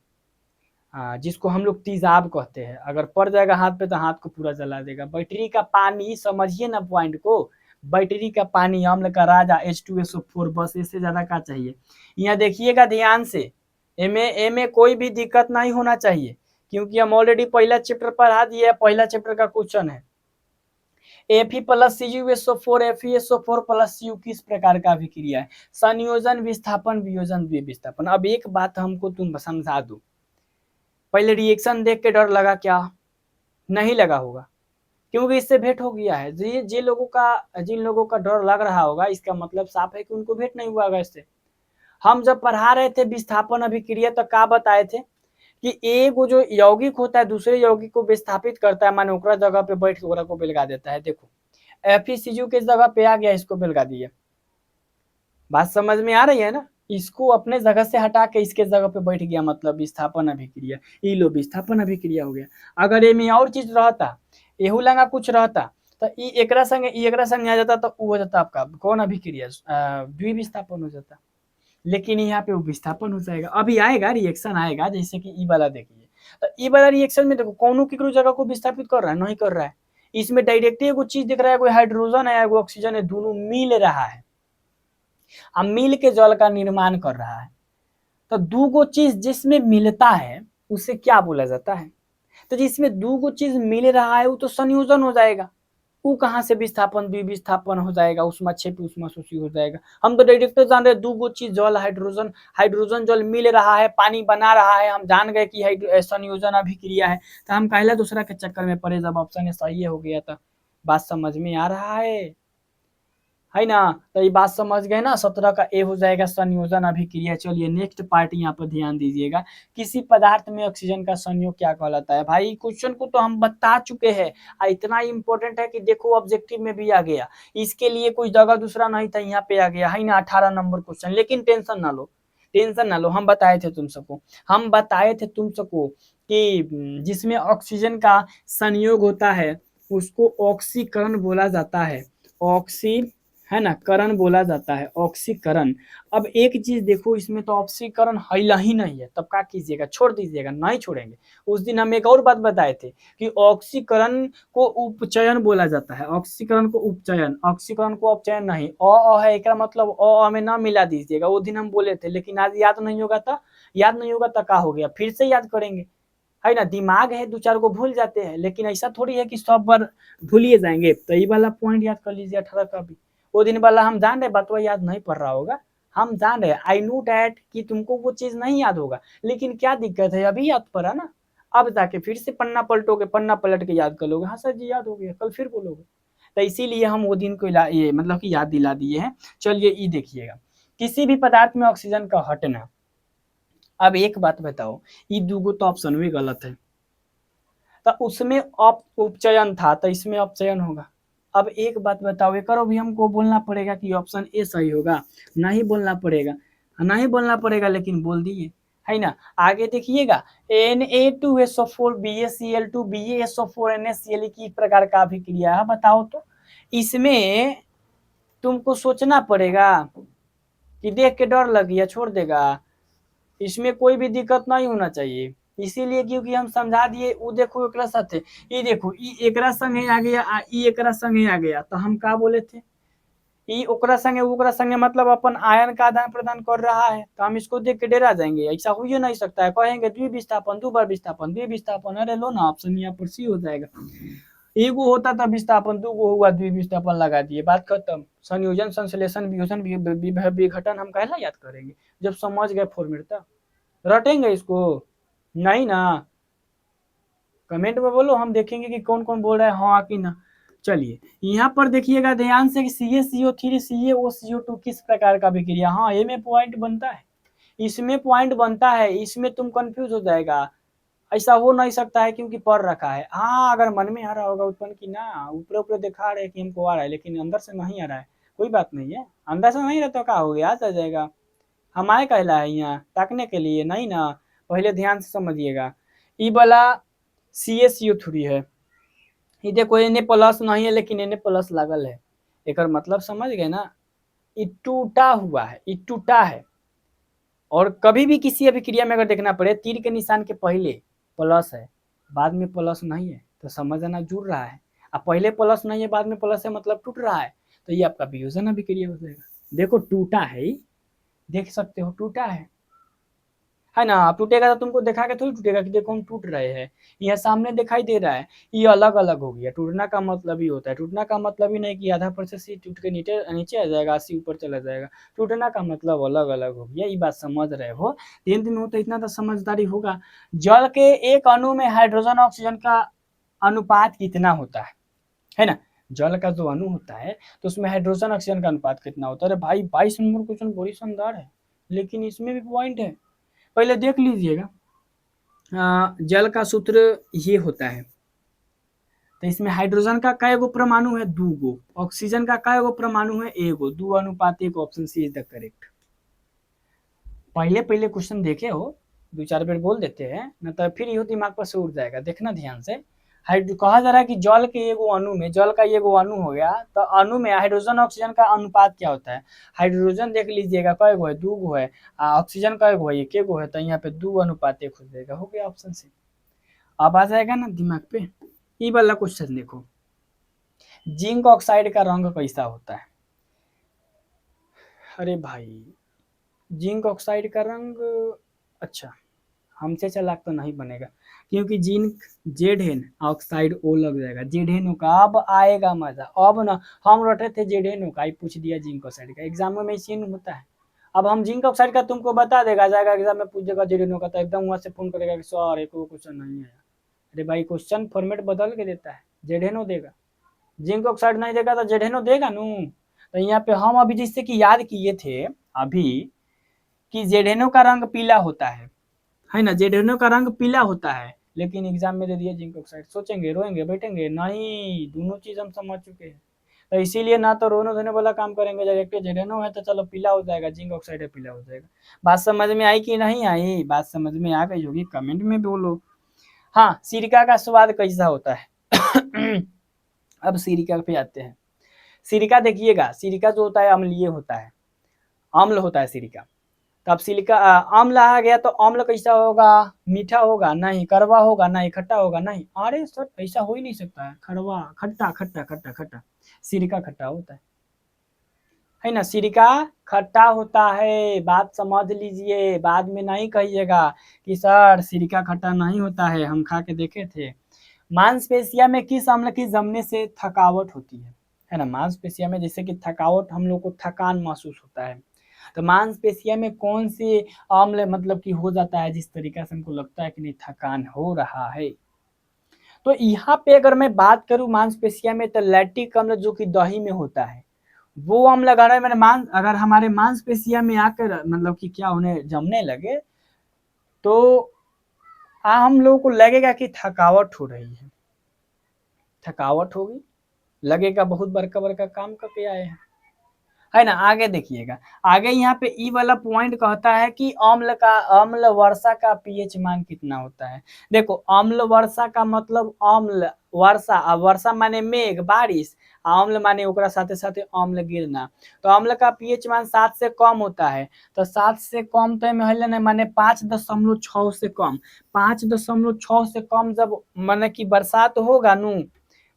जिसको हम लोग तेजाब कहते हैं। अगर पड़ जाएगा हाथ पे तो हाथ को पूरा जला देगा। बैटरी का पानी, समझिए ना पॉइंट को, बैटरी का पानी अम्ल का राजा H2SO4, बस इससे ज्यादा क्या चाहिए। यहाँ देखिएगा ध्यान से, एमे कोई भी दिक्कत नहीं होना चाहिए, क्योंकि हम ऑलरेडी पहला चैप्टर पढ़ा दिए, पहला चैप्टर का क्वेश्चन है Fe plus CuSO4 FeSO4 plus Cu किस प्रकार का अभिक्रिया है। संयोजन, विस्थापन, वियोजन, द्विविस्थापन। अब एक बात हमको तुम समझा दो, पहले रिएक्शन देख के डर लगा क्या, नहीं लगा होगा, क्योंकि इससे भेंट हो गया है। जिन लोगों का डर लग रहा होगा, इसका मतलब साफ है कि उनको भेंट नहीं हुआ होगा इससे। हम जब पढ़ा रहे थे विस्थापन अभिक्रिया, तो क्या बताए थे कि एक जो यौगिक होता है दूसरे यौगिक को विस्थापित करता है, माने ओकरा जगह पे बैठ के ओकरा को बेलगा देता है। देखो FeCu के जगह पे आ गया, इसको बेलगा दिया, बात समझ में आ रही है ना। इसको अपने जगह से हटा के इसके जगह पे बैठ गया, मतलब विस्थापन अभिक्रिया, ये लो विस्थापन अभिक्रिया हो गया। अगर ये में और चीज रहता, एहू लगा कुछ रहता, तो एकरा संग आ जाता, तो वो हो जाता आपका कौन अभिक्रिया, द्विविस्थापन हो जाता। लेकिन यहाँ पे वो विस्थापन हो जाएगा। अभी आएगा, रिएक्शन आएगा, जैसे कि ई वाला देखिए, तो ये वाला रिएक्शन में देखो कौनो केकरो जगह को विस्थापित कर रहा है, नहीं कर रहा है। इसमें डायरेक्टली एगो चीज दिख रहा है, कोई हाइड्रोजन है एगो ऑक्सीजन है, दोनों मिल रहा है, अब मिल के जल का निर्माण कर रहा है। तो दो गो चीज जिसमें मिलता है उसे क्या बोला जाता है? तो जिसमें दो गो चीज मिल रहा है वो तो संयोजन हो जाएगा। वो कहाँ से विस्थापन द्विविस्थापन हो जाएगा, उष्मा क्षेपी उष्मा शोषी हो जाएगा। हम तो डायरेक्ट जान रहे दो गो चीज जल हाइड्रोजन, हाइड्रोजन जल मिल रहा है, पानी बना रहा है, हम जान गए कि संयोजन अभिक्रिया है। तो हम पहला दूसरा के चक्कर में पड़े, जब ऑप्शन सही हो गया था। बात समझ में आ रहा है ना? तो ये बात समझ गए ना, 17 का ए हो जाएगा संयोजन अभिक्रिया। चलिए नेक्स्ट पार्ट यहाँ पर ध्यान दीजिएगा, किसी पदार्थ में ऑक्सीजन का संयोग क्या कहलाता है? भाई क्वेश्चन को तो हम बता चुके हैं, इतना इंपॉर्टेंट है कि देखो ऑब्जेक्टिव में भी आ गया, इसके लिए कोई जगह दूसरा नहीं था, यहाँ पे आ गया है ना, 18 नंबर क्वेश्चन। लेकिन टेंशन ना लो, टेंशन ना लो, हम बताए थे तुम सबको, हम बताए थे तुम सबको कि जिसमें ऑक्सीजन का संयोग होता है उसको ऑक्सीकरण बोला जाता है, ऑक्सी है ना, करण बोला जाता है, ऑक्सीकरण। अब एक चीज देखो, इसमें तो ऑक्सीकरण है ही नहीं है, तब क्या कीजिएगा, छोड़ दीजिएगा, नहीं छोड़ेंगे। उस दिन हम एक और बात बताए थे कि ऑक्सीकरण को उपचयन बोला जाता है, ऑक्सीकरण को उपचयन, ऑक्सीकरण को उपचयन नहीं। अ है एक मतलब अ में ना मिला दीजिएगा, वो दिन हम बोले थे, लेकिन आज याद नहीं होगा तो, याद नहीं होगा तो क्या हो गया, फिर से याद करेंगे, है ना। दिमाग है, दो चार को भूल जाते हैं, लेकिन ऐसा थोड़ी है कि सब बार भूलिए जाएंगे। तो ये वाला पॉइंट याद कर लीजिए 18 का भी। वो दिन वाला हम जान रहे, बतवा याद नहीं पड़ रहा होगा, हम जान रहे, आई नो डैट कि तुमको वो चीज नहीं याद होगा, लेकिन क्या दिक्कत है, अभी याद पड़ा ना, अब जाके फिर से पन्ना पलटोगे, पन्ना पलट के याद कर लोगे, हाँ सर जी याद हो गया, कल फिर बोलोगे। तो इसीलिए हम वो दिन को ये मतलब कि याद दिला दिए हैं। चलिए ये देखिएगा, किसी भी पदार्थ में ऑक्सीजन का हटना। अब एक बात बताओ, ये दूगो तो ऑप्शन भी गलत है, तो उसमें उपचयन था तो इसमें अपचयन होगा। अब एक बात बताओ, एक भी हमको बोलना पड़ेगा कि ऑप्शन ए सही होगा? नहीं बोलना पड़ेगा, नहीं बोलना पड़ेगा, लेकिन बोल दिए, है ना। आगे देखिएगा, Na2SO4 BaCl2 BaSO4 NaCl की प्रकार का अभिक्रिया है, बताओ तो। इसमें तुमको सोचना पड़ेगा कि देख के डर लग गया छोड़ देगा, इसमें कोई भी दिक्कत नहीं होना चाहिए, इसीलिए क्योंकि हम समझा दिए। वो देखो एकरा साथे, ये देखो ई एकरा संगे आ गया, ई एकरा संगे आ गया, तो हम का बोले थे, ई ओकरा संगे ओकरा संगे मतलब अपन आयन का आदान प्रदान कर रहा है, तो हम इसको देख के डरा जाएंगे? ऐसा हो ही नहीं सकता है, कहेंगे द्विविस्थापन, दो बार विस्थापन, द्विविस्थापन, अरे लो ना ऑप्शन यहाँ पर सी हो जाएगा। एगो होता था विस्थापन, दो गो हुआ द्विविस्थापन, लगा दिए, बात खत्म। संयोजन, संश्लेषण, वियोजन, विघटन हम कहला याद करेंगे जब समझ गए फॉर्मूला। रटेंगे इसको? नहीं ना, कमेंट में बोलो, हम देखेंगे कि कौन कौन बोल रहा है हाँ कि ना। चलिए यहाँ पर देखिएगा ध्यान से कि CaCO3 CaOCO2 किस प्रकार का विक्रिया, हाँ ए में पॉइंट बनता है, इसमें पॉइंट बनता है, इसमें तुम कंफ्यूज हो जाएगा, ऐसा हो नहीं सकता है क्योंकि पढ़ रखा है। हाँ अगर मन में आ रहा होगा उत्पन्न की ना, ऊपर ऊपर दिखा रहे कि हमको आ रहा है, लेकिन अंदर से नहीं आ रहा है, कोई बात नहीं है, अंदर से नहीं रहता, क्या हो गया, आ जाएगा। हमारे कहला है यहाँ ताकने के लिए नहीं ना, पहले ध्यान से समझिएगा। ई वाला CaCO3 है, ये देखो Na प्लस नहीं है लेकिन Na प्लस लागल है, एक मतलब समझ गए ना, ये टूटा हुआ है, ये टूटा है। और कभी भी किसी अभिक्रिया में अगर देखना पड़े, तीर के निशान के पहले प्लस है, बाद में प्लस नहीं है, तो समझना जुड़ रहा है। अब पहले प्लस नहीं है बाद में प्लस है, मतलब टूट रहा है, तो ये आपका वियोजन अभिक्रिया हो जाएगा। देखो टूटा है, देख सकते हो टूटा है ना। टूटेगा तो तुमको दिखा के थोड़ी टूटेगा कि देखो हम टूट रहे हैं, यह सामने दिखाई दे रहा है, ये अलग अलग हो गया। टूटना का मतलब ही होता है, टूटना का मतलब ही नहीं कि आधा % टूट के नीचे नीचे आ जाएगा, 80 ऊपर चला जाएगा। टूटना का मतलब अलग अलग हो गया, ये बात समझ रहे हो। दिन में हो तो इतना तो समझदारी होगा। जल के एक अणु में हाइड्रोजन ऑक्सीजन का अनुपात कितना होता है ना। जल का जो अणु होता है तो उसमें हाइड्रोजन ऑक्सीजन का अनुपात कितना होता है? अरे भाई 22 नंबर क्वेश्चन बड़ी शानदार है, लेकिन इसमें भी पॉइंट है, पहले देख लीजिएगा। जल का सूत्र ये होता है, तो इसमें हाइड्रोजन का कई गो परमाणु है? 2 गो। ऑक्सीजन का कई गो परमाणु है? 1 गो। 2 अनुपात 1, option C is the correct. पहले पहले क्वेश्चन देखे हो, 2-4 बार बोल देते हैं ना, तो फिर ये दिमाग पर से उड़ जाएगा, देखना ध्यान से। कहा जा रहा है कि जल के एगो अणु में, जल का एगो अणु हो गया, तो अणु में हाइड्रोजन ऑक्सीजन का अनुपात क्या होता है? हाइड्रोजन देख लीजिएगा कई गो है, 2 गो है, ऑक्सीजन कई गो है, 1 गो है, तो यहाँ पे 2 अनुपात 1 हो जाएगा, हो गया ऑप्शन सी। अब आ जाएगा ना दिमाग पे। ये वाला क्वेश्चन देखो, जिंक ऑक्साइड का रंग कैसा होता है? अरे भाई, जिंक ऑक्साइड का रंग, अच्छा, हमसे चालाक तो नहीं बनेगा, क्योंकि जिंक जेड है ना, ऑक्साइड ओ लग जाएगा, जेड एन ओ का। अब आएगा मजा, अब ना हम रटे थे जेड एन ओ का, पूछ दिया जिंक ऑक्साइड का, एग्जाम में चिन्ह होता है। अब हम जिंक ऑक्साइड का तुमको बता देगा, जाएगा एग्जाम में पूछ देगा जेड एन ओ का, तो एकदम वहां से फोन करेगा कि सर एक क्वेश्चन नहीं आया। अरे भाई, क्वेश्चन फॉर्मेट बदल के देता है, जेड एन ओ देगा, जिंक ऑक्साइड नहीं देगा तो जेड एन ओ देगा नू। तो यहाँ पे हम अभी जिससे कि याद किए थे अभी, कि जेड एन ओ का रंग पीला होता है ना, जेडेनो का रंग पीला होता है, लेकिन एग्जाम में दे दिया जिंक ऑक्साइड। सोचेंगे, रोएंगे, बैठेंगे नहीं, दोनों चीज हम समझ चुके हैं। तो इसीलिए ना तो रोने धोने वाला काम करेंगे, डायरेक्ट जेडेनो है तो चलो पीला हो जाएगा, जिंक ऑक्साइड है पीला हो जाएगा। बात समझ में आई कि नहीं आई? बात समझ में आ गई होगी, कमेंट में बोलो। हाँ, सिरका का स्वाद कैसा होता है? अब सिरका पे आते हैं। सिरका देखिएगा, सिरका जो होता है अम्लीय होता है, अम्ल होता है सिरका। तब सिलिका अम्ल आ गया तो अम्ल कैसा होगा? मीठा होगा? नहीं। कड़वा होगा? नहीं। खट्टा होगा? नहीं। अरे सर, ऐसा हो ही नहीं सकता है, खड़वा, खट्टा खट्टा खट्टा खट्टा, सिरका खट्टा होता है ना, सिरका खट्टा होता है, बात समझ लीजिए, बाद में नहीं कहिएगा कि सर सिरका खट्टा नहीं होता है, हम खा के देखे थे। मांसपेशिया में किस अम्ल की जमने से थकावट होती है ना, मांसपेशिया में जैसे कि थकावट, हम लोग को थकान महसूस होता है, तो मांसपेशिया में कौन से अम्ल मतलब कि हो जाता है जिस तरीका से हमको लगता है कि नहीं थकान हो रहा है? तो यहाँ पे अगर मैं बात करूं मांसपेशिया में, तो लैक्टिक अम्ल जो कि दही में होता है, वो अम्ल अगर मैंने अगर हमारे मांसपेशिया में आकर मतलब कि क्या उन्हें जमने लगे, तो हम लोगों को लगेगा कि थकावट हो रही थकावट होगी, लगेगा बहुत बड़का बड़का काम करके आए हैं, है ना। आगे देखिएगा, आगे यहाँ पे ई वाला पॉइंट कहता है कि अम्ल वर्षा का पीएच मान कितना होता है। देखो, अम्ल वर्षा का मतलब अम्ल वर्षा, अब वर्षा माने मेघ बारिश, अम्ल माने ओकरा साथे साथे अम्ल गिरना। तो अम्ल का पीएच मान 7 से कम होता है, तो 7 से कम तो में माने 5.6 से कम, 5.6 से कम जब माने कि बरसात होगा नू,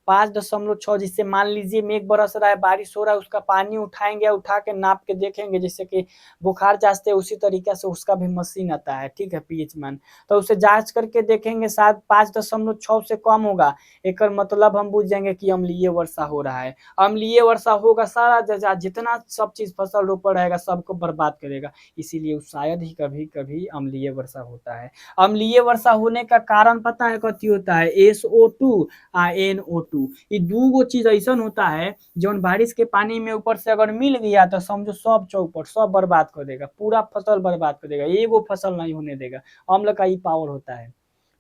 5.6, जिससे मान लीजिए मेघ बरस रहा है, बारिश हो रहा है, उसका पानी उठाएंगे, उठा के नाप के देखेंगे, जैसे कि बुखार जांचते उसी तरीके से उसका भी मशीन आता है, ठीक है, पीएच मान। तो उसे जांच करके देखेंगे, शायद 5.6 से कम होगा, एक मतलब हम बुझ जाएंगे कि अम्लीय वर्षा हो रहा है। अम्लीय वर्षा होगा, सारा जितना सब चीज फसल रोपा रहेगा सबको बर्बाद करेगा, इसीलिए शायद ही कभी कभी अम्लीय वर्षा होता है। अम्लीय वर्षा होने का कारण पता है कथी होता है? SO2 आ NO2, ये दूगो चीज ऐसा होता है जौन बारिश के पानी में ऊपर से अगर मिल गया तो समझो सब चौपट, सब बर्बाद कर देगा, पूरा फसल बर्बाद कर देगा, एगो फसल नहीं होने देगा। अम्ल का ही पावर होता है।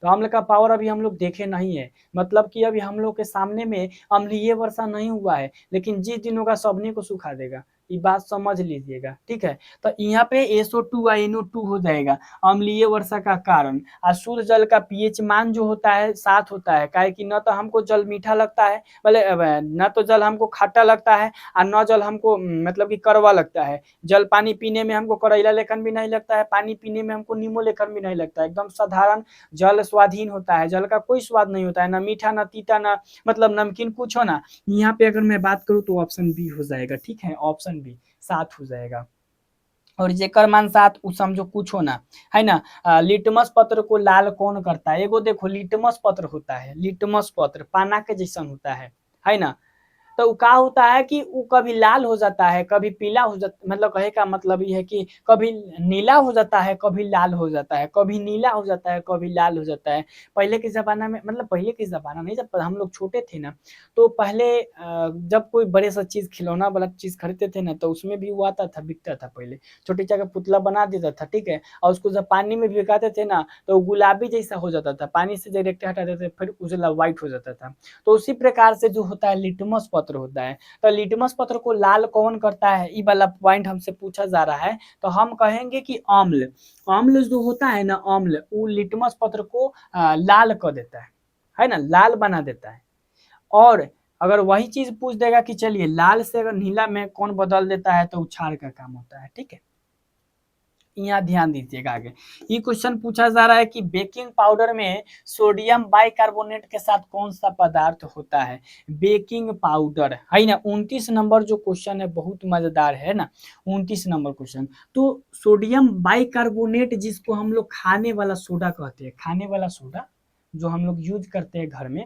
तो अम्ल का पावर अभी हम लोग देखे नहीं है, मतलब कि अभी हम लोग के सामने में अम्लीय वर्षा नहीं हुआ है, लेकिन जिस दिन होगा सबने को सुखा देगा, ये बात समझ लीजिएगा, ठीक है। तो यहाँ पे SO2 और NO2 हो जाएगा अम्लीय वर्षा का कारण। और शुद्ध जल का पीएच मान जो होता है 7 होता है, काहे कि न तो हमको जल मीठा लगता है, भले न तो जल हमको खट्टा लगता है, और न जल हमको मतलब कि कड़वा लगता है। जल पानी पीने में हमको करैला लेखन भी नहीं लगता है, पानी पीने में हमको नींबू लेखन भी नहीं लगता है, एकदम साधारण जल स्वाधीन होता है, जल का कोई स्वाद नहीं होता है, ना मीठा ना तीता ना मतलब नमकीन कुछ हो ना। यहाँ पे अगर मैं बात करूँ तो ऑप्शन बी हो जाएगा, ठीक है, ऑप्शन बी 7 हो जाएगा। और जेकर मान 7 उ समझो कुछ हो ना, है ना। लिटमस पत्र को लाल कौन करता है? एगो देखो लिटमस पत्र होता है, लिटमस पत्र पाना के जैसन होता है ना। तो वो का होता है कि वो कभी लाल हो जाता है, कभी पीला हो जाता, मतलब कहे का मतलब ये है कि कभी नीला हो जाता है, कभी लाल हो जाता है, कभी नीला हो जाता है, कभी लाल हो जाता है। पहले के ज़माना में, मतलब पहले के ज़माना नहीं, जब हम लोग छोटे थे ना, तो पहले जब कोई बड़े सा चीज़ खिलौना वाला चीज़ खरीदते थे ना, तो उसमें भी वो आता था, बिकता था पहले, छोटी चा का पुतला बना देता था, ठीक है, और उसको जब पानी में भिगाते थे ना, तो गुलाबी जैसा हो जाता था, पानी से डायरेक्ट हटाते थे फिर उजला व्हाइट हो जाता था। तो उसी प्रकार से जो होता है लिटमस पत्र होता है। तो लिटमस पत्र को लाल कौन करता है, ये वाला पॉइंट हमसे पूछा जा रहा है, तो हम कहेंगे कि अम्ल, अम्ल जो होता है ना, अम्ल वो लिटमस पत्र को लाल कर देता है ना, लाल बना देता है। और अगर वही चीज पूछ देगा कि चलिए लाल से अगर नीला में कौन बदल देता है, तो उछाल का काम होता है, ठीक है। यहाँ ध्यान दीजिएगा आगे। ये क्वेश्चन पूछा जा रहा है कि बेकिंग पाउडर में सोडियम बाइकार्बोनेट के साथ कौन सा पदार्थ होता है। बेकिंग पाउडर है ना, 29 नंबर जो क्वेश्चन है बहुत मजेदार है ना, 29 नंबर क्वेश्चन। तो सोडियम बाइकार्बोनेट जिसको हम लोग खाने वाला सोडा कहते हैं, खाने वाला सोडा जो हम लोग यूज करते हैं घर में,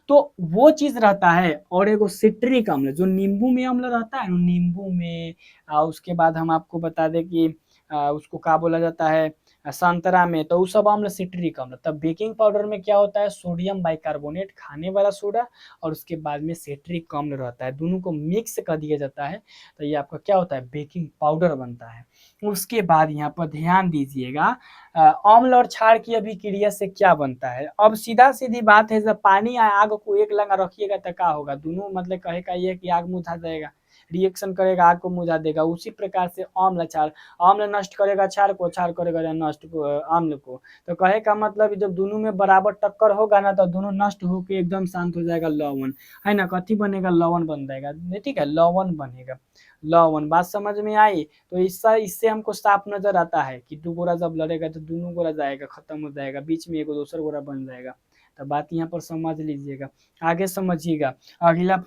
तो वो चीज रहता है। और एगो सिट्रिक अम्ल जो नींबू में अम्ल रहता है, नींबू में उसके बाद हम आपको बता दें कि उसको क्या बोला जाता है, संतरा में, तो वो सब अम्ल सिट्रिक अम्ल। तब बेकिंग पाउडर में क्या होता है, सोडियम बाइकार्बोनेट खाने वाला सोडा, और उसके बाद में सिट्रिक अम्ल रहता है, दोनों को मिक्स कर दिया जाता है, तो ये आपका क्या होता है, बेकिंग पाउडर बनता है। उसके बाद यहाँ पर ध्यान दीजिएगा, अम्ल और क्षार की अभिक्रिया से क्या बनता है। अब सीधा सीधी बात है, जब पानी या आग को एक लगा रखिएगा तो क्या होगा, दोनों मतलब कहे का ये कि आग मुझा जाएगा, रिएक्शन करेगा, आग को मुझा देगा। उसी प्रकार से अम्ल क्षार, अम्ल नष्ट करेगा क्षार को, क्षार करेगा नष्ट को अम्ल को। तो कहे का मतलब जब दोनों में बराबर टक्कर होगा ना, तो दोनों नष्ट होकर एकदम शांत हो जाएगा, लवण है ना, कथी बनेगा, लवण बन जाएगा, ठीक है, लवण बनेगा, लवण। बात समझ में आई। तो इससे हमको साफ नजर आता है कि दो गोरा जब लड़ेगा तो दोनों गोरा जाएगा, खत्म हो जाएगा, बीच में एक दूसरा गोरा बन जाएगा। तो बात यहाँ पर समझ लीजिएगा, आगे समझिएगा। अगला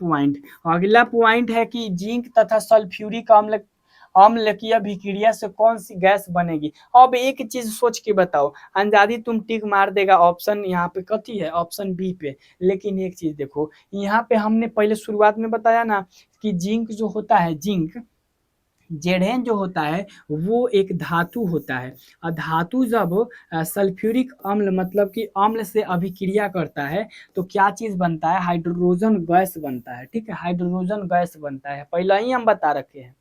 पॉइंट है कि जिंक तथा सल्फ्यूरिक अम्ल अम्ल की अभिक्रिया से कौन सी गैस बनेगी। अब एक चीज सोच के बताओ, अंदाजी तुम टिक मार देगा ऑप्शन यहाँ पे कथी है, ऑप्शन बी पे। लेकिन एक चीज देखो, यहाँ पे हमने पहले शुरुआत में बताया ना कि जिंक जो होता है, जिंक जेडेन जो होता है वो एक धातु होता है। और धातु जब सल्फ्यूरिक अम्ल मतलब कि अम्ल से अभिक्रिया करता है तो क्या चीज बनता है, हाइड्रोजन गैस बनता है, ठीक है, हाइड्रोजन गैस बनता है, पहले ही हम बता रखे हैं।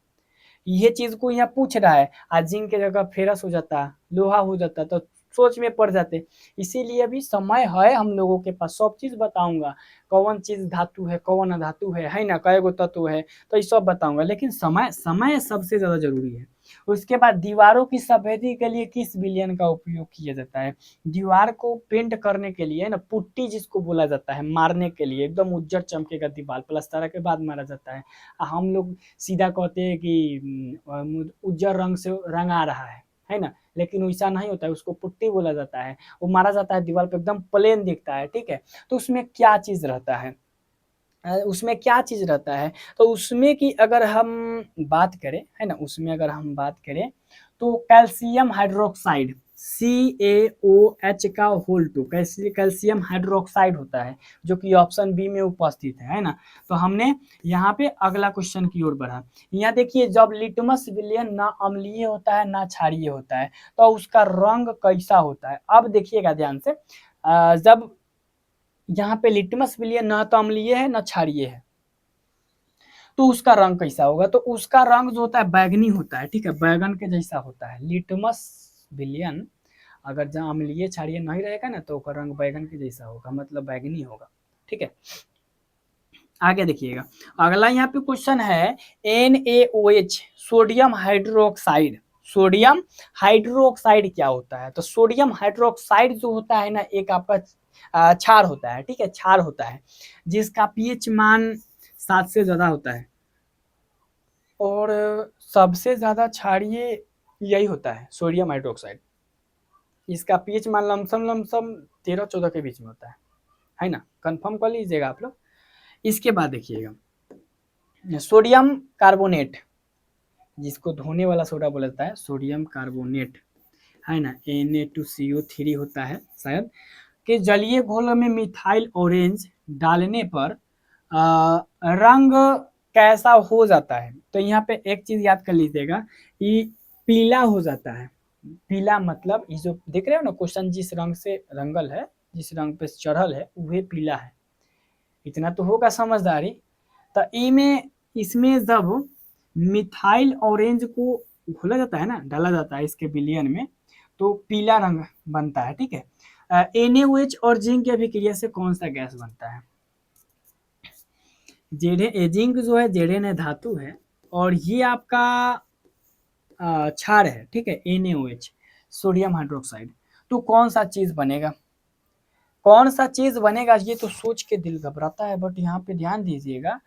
ये चीज को यहाँ पूछ रहा है, आज जिंक के जगह फेरस हो जाता, लोहा हो जाता, तो सोच में पड़ जाते। इसीलिए अभी समय है हम लोगों के पास, सब चीज बताऊंगा, कौन चीज धातु है, कौन अधातु है ना, कई गो तत्व है, तो ये सब बताऊंगा। लेकिन समय समय सबसे ज्यादा जरूरी है। उसके बाद दीवारों की सफेदी के लिए किस विलयन का उपयोग किया जाता है। दीवार को पेंट करने के लिए ना, पुट्टी जिसको बोला जाता है, मारने के लिए एकदम उज्जर चमकेगा दीवार, प्लास्टर के बाद मारा जाता है। हम लोग सीधा कहते हैं कि उज्जर रंग से रंगा रहा है ना, लेकिन वैसा नहीं होता है, उसको पुट्टी बोला जाता है, वो मारा जाता है दीवार पे, एकदम प्लेन दिखता है, ठीक है। तो उसमें क्या चीज रहता है, उसमें क्या चीज रहता है, तो उसमें की अगर हम बात करें, है ना, उसमें अगर हम बात करें तो कैल्शियम हाइड्रोक्साइड, CaOH का होल 2 कैल्शियम हाइड्रोक्साइड होता है, जो कि ऑप्शन बी में उपस्थित है ना। तो हमने यहाँ पे अगला क्वेश्चन की ओर बढ़ा। यहाँ देखिए, जब लिटमस विलयन ना अम्लीय होता है ना क्षारीय होता है, तो उसका रंग कैसा होता है। अब देखिएगा ध्यान से, जब यहाँ पे लिटमस विलयन न तो अम्लीय है न क्षारीय है, तो उसका रंग कैसा होगा, तो उसका रंग जो होता है बैगनी होता है, ठीक है, बैगन के जैसा होता है। लिटमस विलयन अगर जहाँ अम्लीय क्षारीय नहीं रहेगा ना, तो उसका रंग बैगन के जैसा होगा, मतलब बैगनी होगा, ठीक है। आगे देखिएगा, अगला यहाँ पे क्वेश्चन है, NaOH sodium hydroxide, sodium hydroxide क्या होता है। तो सोडियम हाइड्रोक्साइड जो होता है ना, एक आपका क्षार होता है, ठीक है, क्षार होता है, जिसका पीएच मान 7 से ज्यादा होता है, और सबसे ज्यादा क्षारीय यही होता है, सोडियम हाइड्रोक्साइड। इसका पीएच मान लमसम 13-14 के बीच में होता है ना, कंफर्म कर लीजिएगा आप लोग। इसके बाद देखिएगा, सोडियम कार्बोनेट, जिसको धोने वाला सोडा बोला जाता है, सोडियम कार्बोनेट है ना, Na2CO3 होता है शायद, कि जलीय घोल में मिथाइल ऑरेंज डालने पर रंग कैसा हो जाता है। तो यहाँ पे एक चीज याद कर लीजिएगा, ये पीला हो जाता है। पीला मतलब ये जो देख रहे हो ना क्वेश्चन, जिस रंग से रंगल है, जिस रंग पे चढ़ल है, वह पीला है, इतना तो होगा समझदारी। तो इसमें जब मिथाइल ऑरेंज को घोला जाता है ना, डाला जाता है इसके विलयन में, तो पीला रंग बनता है, ठीक है। NaOH और जिंक की अभिक्रिया से कौन सा गैस बनता है। जिंक जो है जेडेन धातु है, और ये आपका क्षार है, ठीक है, NaOH सोडियम हाइड्रोक्साइड। तो कौन सा चीज बनेगा, कौन सा चीज बनेगा, ये तो सोच के दिल घबराता है, बट यहाँ पे ध्यान दीजिएगा,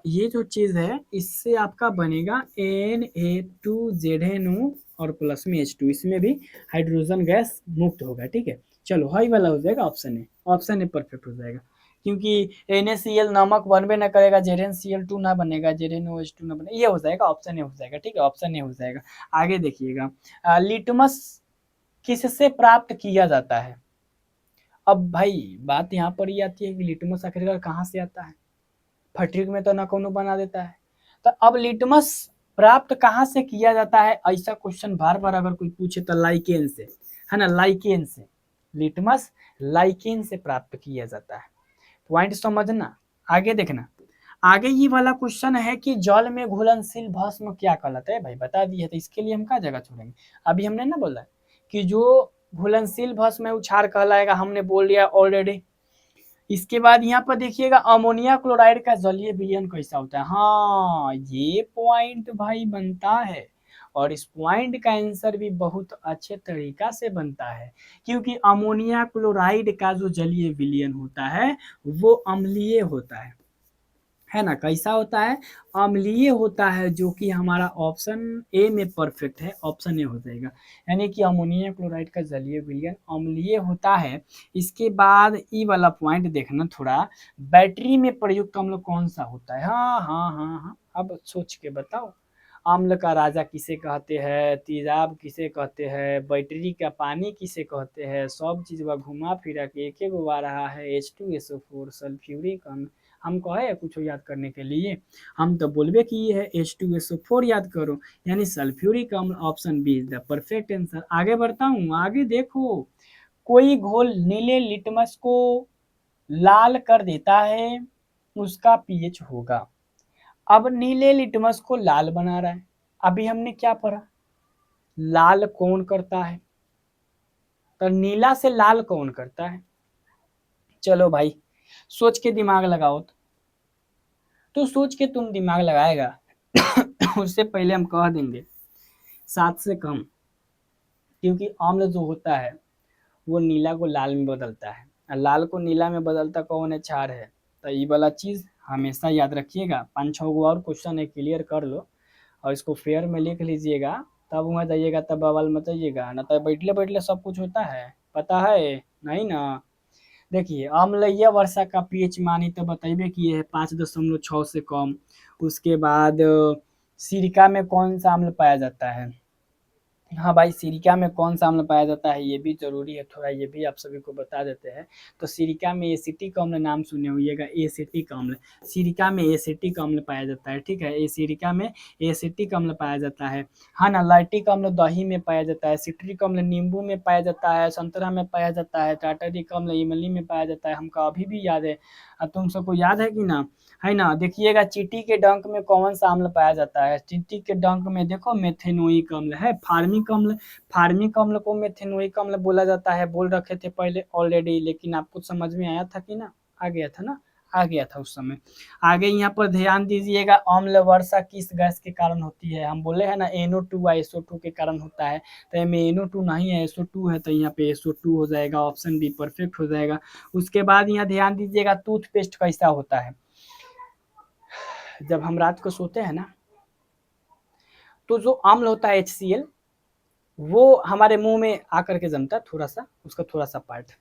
ये जो चीज है इससे आपका बनेगा Na2ZnO और प्लस में H2, इसमें भी हाइड्रोजन गैस मुक्त होगा। ठीक है, चलो हाई वाला हो जाएगा option A, option a perfect हो जाएगा, क्योंकि NaCl नमक बनबे ना करेगा, ZnCl2 ना बनेगा, ZnOH2 ना बनेगा, ये हो जाएगा ऑप्शन ए हो जाएगा। ठीक है, ऑप्शन ए हो जाएगा। आगे देखिएगा, लिटमस किससे प्राप्त किया जाता है? अब भाई बात यहाँ पर ये आती है कि लिटमस आखिरकार कहाँ से आता है? फटिग में तो ना कोनो बना देता है। तो अब लिटमस प्राप्त कहाँ से किया जाता है? ऐसा क्वेश्चन बार बार अगर कोई पूछे तो लाइकेन से, है ना, लाइकेन से। लिटमस लाइकेन से प्राप्त किया जाता है। पॉइंट समझना। आगे देखना, आगे ये वाला क्वेश्चन है कि जल में घुलनशील भस्म क्या कहलाता है? भाई बता दिए, तो इसके लिए हम क्या जगह छोड़ेंगे? अभी हमने ना बोला कि जो घुलनशील भस्म है वो क्षार कहलाएगा, हमने बोल दिया ऑलरेडी। इसके बाद यहाँ पर देखिएगा, अमोनिया क्लोराइड का जलीय विलयन कैसा होता है? हाँ, ये पॉइंट भाई बनता है, और इस पॉइंट का आंसर भी बहुत अच्छे तरीका से बनता है, क्योंकि अमोनिया क्लोराइड का जो जलीय विलयन होता है वो अम्लीय होता है ना? कैसा होता है? अम्लीय होता है, जो कि हमारा ऑप्शन ए में परफेक्ट है, ऑप्शन ए हो जाएगा। यानी कि अमोनिया क्लोराइड का जलीय विलयन अम्लीय होता है। इसके बाद ई वाला पॉइंट देखना थोड़ा, बैटरी में प्रयुक्त अम्ल कौन सा होता है? हाँ हाँ हाँ हाँ, अब सोच के बताओ। अम्ल का राजा किसे कहते हैं? तेजाब किसे कहते हैं? बैटरी का पानी किसे कहते हैं? सब चीज घुमा फिरा के एक गो आ रहा है, H2SO4 सल्फ्यूरिक अम्ल। हम कहे कुछ याद करने के लिए, हम तो बोलबे कि ये है H2SO4 याद करो, यानी सल्फ्यूरिक अम्ल, option B is the perfect answer. आगे बढ़ता हूँ, आगे देखो, कोई घोल नीले लिटमस को लाल कर देता है, उसका पीएच होगा। अब नीले लिटमस को लाल बना रहा है, अभी हमने क्या पढ़ा? लाल कौन करता है? तो नीला से लाल कौन करता है? चलो भाई सोच के दिमाग लगाओ। तो सोच के तुम दिमाग लगाएगा उससे पहले हम कह देंगे 7 से कम, क्योंकि अम्ल जो होता है वो नीला को लाल में बदलता है, और लाल को नीला में बदलता कौन है? क्षार है। तो ये वाला चीज हमेशा याद रखिएगा। 5-6 गो और क्वेश्चन है, क्लियर कर लो और इसको फेयर में लिख लीजिएगा, तब वहाँ जाइएगा, तब बवाल मत जाइएगा ना, तो बैठले बैठले सब कुछ होता है, पता है नहीं ना? देखिए, अम्लीय वर्षा का पीएच मानी तो बताइए कि ये है 5.6 से कम। उसके बाद सिरका में कौन सा अम्ल पाया जाता है? हाँ भाई, सिरका में कौन सा अम्ल पाया जाता है ये भी जरूरी है, थोड़ा ये भी आप सभी को बता देते हैं। तो सिरका में एसिटिक अम्ल नाम सुने होइएगा, एसिटिक अम्ल। सिरका में एसिटिक अम्ल पाया जाता है। ठीक है, ये सिरका में एसिटिक अम्ल पाया जाता है। हाँ ना, लैक्टिक अम्ल दही में पाया जाता है, सिट्रिक अम्ल नींबू में पाया जाता है, संतरा में पाया जाता है, टाटरिक अम्ल इमली में पाया जाता है। हमको अभी भी याद है, तुम सबको याद है कि ना? है ना? देखिएगा, चींटी के डंक में कौन सा अम्ल पाया जाता है? चींटी के डंक में देखो मेथेनोइक अम्ल है, फार्मिक अम्ल। फार्मिक अम्ल को मेथेनोइक अम्ल बोला जाता है, बोल रखे थे पहले ऑलरेडी, लेकिन आपको समझ में आया था कि ना? आ गया था ना? आ गया था उस समय। आगे यहाँ पर ध्यान दीजिएगा, अम्ल वर्षा किस गैस के कारण होती है? हम बोले हैं ना NO2 व SO2 के कारण होता है, तो इसमें NO2 नहीं है, SO2 है, तो यहाँ पे SO2 हो जाएगा, ऑप्शन बी परफेक्ट हो जाएगा। उसके बाद यहाँ ध्यान दीजिएगा, टूथपेस्ट कैसा होता है? जब हम रात को सोते हैं ना, तो जो अम्ल होता है HCl, वो हमारे मुंह में आकर के जमता है, थोड़ा सा उसका थोड़ा सा पार्ट,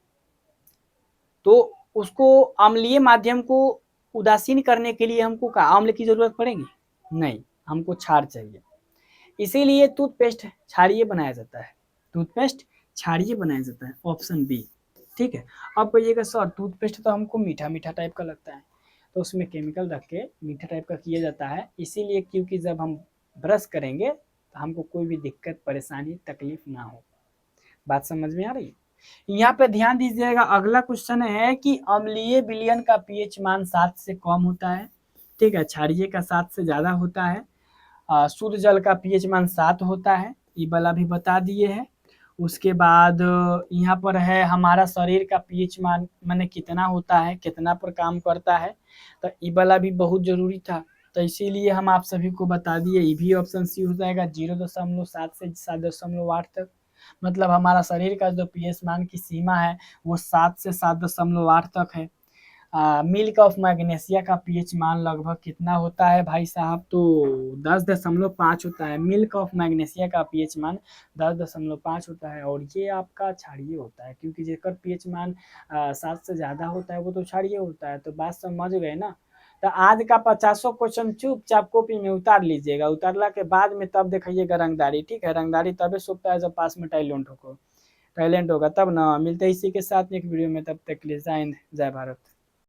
तो उसको अम्लीय माध्यम को उदासीन करने के लिए हमको क्या अम्ल की जरूरत पड़ेगी? नहीं, हमको क्षार चाहिए। इसीलिए टूथपेस्ट क्षारीय बनाया जाता है, टूथपेस्ट क्षारीय बनाया जाता है, ऑप्शन बी। ठीक है, अब कहिएगा सर टूथपेस्ट तो हमको मीठा मीठा टाइप का लगता है, तो उसमें केमिकल रख के मीठा टाइप का किया जाता है, इसीलिए क्योंकि जब हम ब्रश करेंगे तो हमको कोई भी दिक्कत परेशानी तकलीफ ना हो। बात समझ में आ रही है? यहाँ पे ध्यान दीजिएगा, अगला क्वेश्चन है कि अम्लीय विलयन का पीएच मान 7 से कम होता है। ठीक है, क्षारीय का 7 से ज्यादा होता है। शुद्ध जल का पीएच मान 7 होता है, ये वाला भी बता दिए है। उसके बाद यहाँ पर है हमारा शरीर का पीएच मान माने कितना होता है, कितना पर काम करता है, तो ये वाला भी बहुत जरूरी था, तो इसीलिए हम आप सभी को बता दिए। ये भी ऑप्शन सी हो जाएगा, 0.7 से 7.8 तक। मतलब हमारा शरीर का जो पीएच मान की सीमा है वो 7 से 7.8 तक है। मिल्क ऑफ मैग्नीशिया का पीएच मान लगभग कितना होता है भाई साहब? तो 10.5 होता है। मिल्क ऑफ मैग्नीशिया का पीएच मान 10.5 होता है और ये आपका क्षारीय होता है, क्योंकि जेकर पीएच मान 7 से ज़्यादा होता है वो तो क्षारीय होता है। तो बात समझ गए ना? तो आज का 50 क्वेश्चन चुपचाप कॉपी में उतार लीजिएगा, उतारला के बाद में तब दिखाइएगा रंगदारी, ठीक है? रंगदारी तभी सोचता है जब पास में टैलेंट होगा, तब ना। मिलते हैं इसी के साथ एक वीडियो में, तब तक के लिए जय हिंद, जय भारत।